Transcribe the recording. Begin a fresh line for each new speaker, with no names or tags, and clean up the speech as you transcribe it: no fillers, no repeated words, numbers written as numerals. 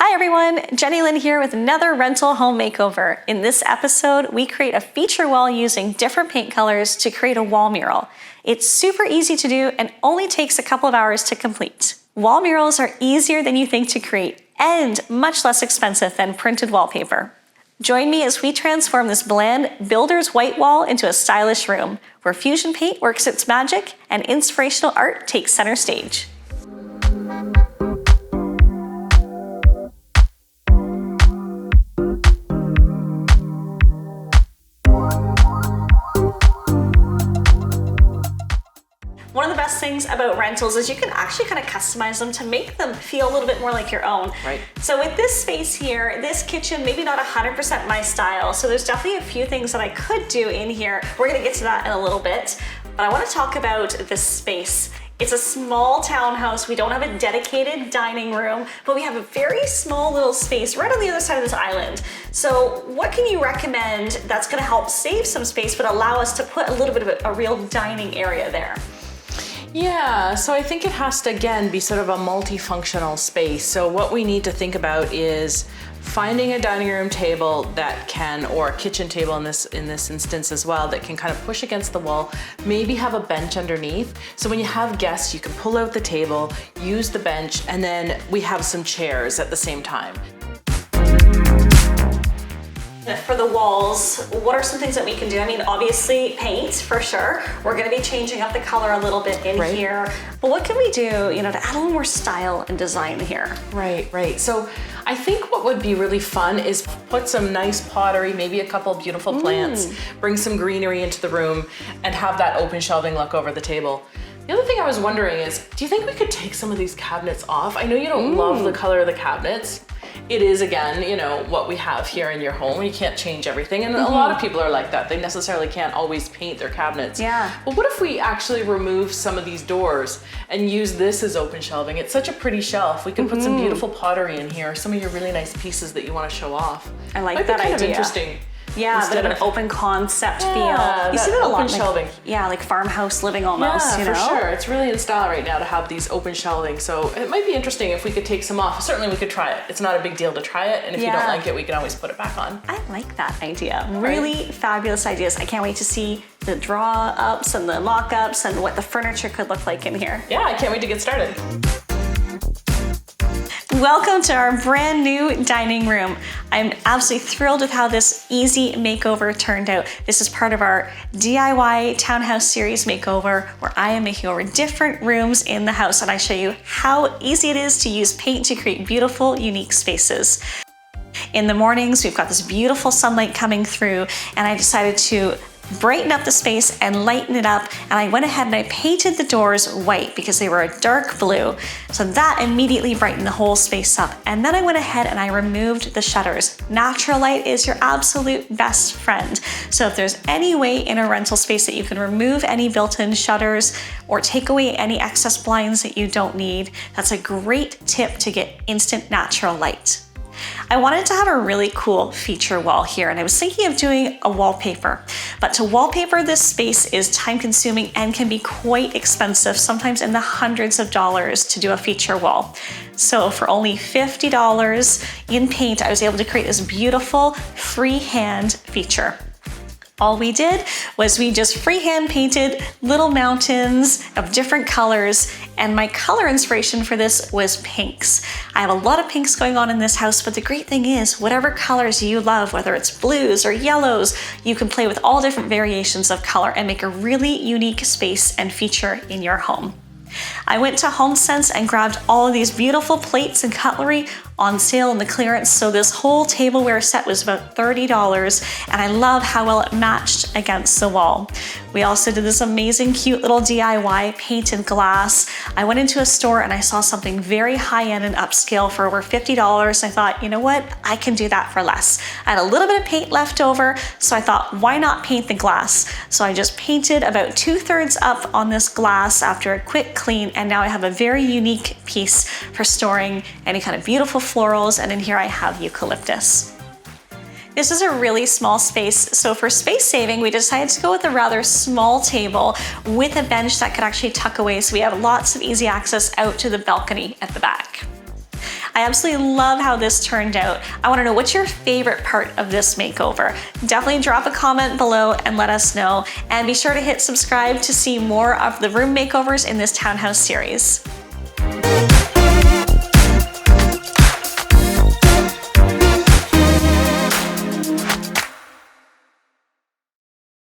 Hi everyone, Jennylyn here with another rental home makeover. In this episode, we create a feature wall using different paint colors to create a wall mural. It's super easy to do and only takes a couple of hours to complete. Wall murals are easier than you think to create and much less expensive than printed wallpaper. Join me as we transform this bland builder's white wall into a stylish room where fusion paint works its magic and inspirational art takes center stage. One of the best things about rentals is you can actually kind of customize them to make them feel a little bit more like your own.
Right.
So with this space here, this kitchen, maybe not 100% my style, so there's definitely a few things that I could do in here. We're gonna get to that in a little bit, but I wanna talk about this space. It's a small townhouse. We don't have a dedicated dining room, but we have a very small little space right on the other side of this island. So what can you recommend that's gonna help save some space, but allow us to put a little bit of a real dining area there?
Yeah, so I think it has to, again, be sort of a multifunctional space. So what we need to think about is finding a dining room table that can, or a kitchen table in this instance as well, that can kind of push against the wall, maybe have a bench underneath. So when you have guests, you can pull out the table, use the bench, and then we have some chairs at the same time.
For the walls, what are some things that we can do? I mean, obviously paint for sure. We're gonna be changing up the color a little bit in here. But what can we do, to add a little more style and design here?
Right. So I think what would be really fun is put some nice pottery, maybe a couple of beautiful plants, bring some greenery into the room, and have that open shelving look over the table. The other thing I was wondering is, do you think we could take some of these cabinets off? I know you don't love the color of the cabinets. It is, again, what we have here in your home. You can't change everything. And a lot of people are like that. They necessarily can't always paint their cabinets.
Yeah.
But what if we actually remove some of these doors and use this as open shelving? It's such a pretty shelf. We can put some beautiful pottery in here, some of your really nice pieces that you want to show off.
I like that idea.
Kind of interesting.
Yeah, a bit of an open concept feel. You see that a lot,
shelving.
Like farmhouse living almost.
Yeah, for sure. It's really in style right now to have these open shelving. So it might be interesting if we could take some off. Certainly we could try it. It's not a big deal to try it. And if you don't like it, we can always put it back on.
I like that idea. Really fabulous ideas. I can't wait to see the draw ups and the mock ups and what the furniture could look like in here.
Yeah, I can't wait to get started.
Welcome to our brand new dining room. I'm absolutely thrilled with how this easy makeover turned out. This is part of our DIY Townhouse Series makeover, where I am making over different rooms in the house, and I show you how easy it is to use paint to create beautiful, unique spaces. In the mornings, we've got this beautiful sunlight coming through, and I decided to brighten up the space and lighten it up, and I went ahead and I painted the doors white because they were a dark blue, so that immediately brightened the whole space up. And then I went ahead and I removed the shutters. Natural light is your absolute best friend, so if there's any way in a rental space that you can remove any built-in shutters or take away any excess blinds that you don't need, that's a great tip to get instant natural light. I wanted to have a really cool feature wall here, and I was thinking of doing a wallpaper. But to wallpaper this space is time consuming and can be quite expensive, sometimes in the hundreds of dollars to do a feature wall. So for only $50 in paint, I was able to create this beautiful freehand feature. All we did was we just freehand painted little mountains of different colors, and my color inspiration for this was pinks. I have a lot of pinks going on in this house, but the great thing is whatever colors you love, whether it's blues or yellows, you can play with all different variations of color and make a really unique space and feature in your home. I went to HomeSense and grabbed all of these beautiful plates and cutlery on sale in the clearance, so this whole tableware set was about $30, and I love how well it matched against the wall. We also did this amazing cute little DIY painted glass. I went into a store and I saw something very high-end and upscale for over $50. I thought, you know what, I can do that for less. I had a little bit of paint left over, so I thought, why not paint the glass? So I just painted about 2/3 up on this glass after a quick clean, and now I have a very unique piece for storing any kind of beautiful florals, and in here I have eucalyptus. This is a really small space, so for space saving, we decided to go with a rather small table with a bench that could actually tuck away, so we have lots of easy access out to the balcony at the back. I absolutely love how this turned out. I wanna know, what's your favorite part of this makeover? Definitely drop a comment below and let us know. And be sure to hit subscribe to see more of the room makeovers in this townhouse series.